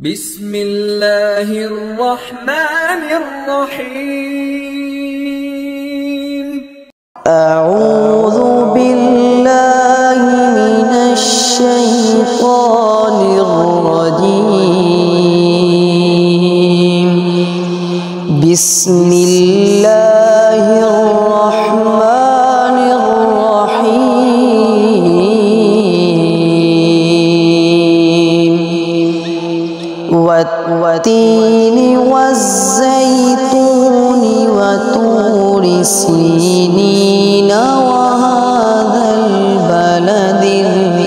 بسم الله الرحمن الرحيم. أعوذ بالله من الشيطان الرجيم. بسم الله الرحمن الرحيم. والتين والزيتون وطور سينين وهذا البلد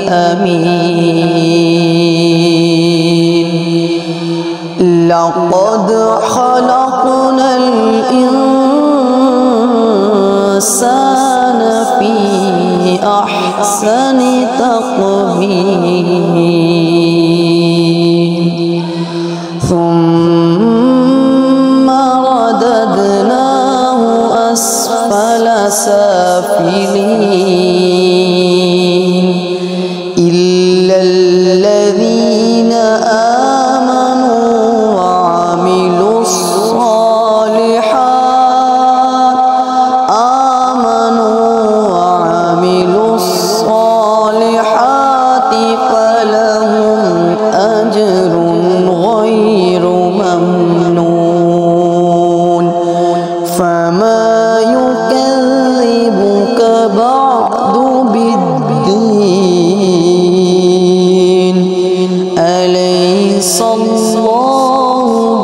الأمين. لقد خلقنا الإنسان في أحسن تقويم ثم رددناه أسفل سافلين إلا الذين آمنوا وعملوا الصالحات فلهم أجر غير ممنون. فما يكذبك بعد بالدين. أليس الله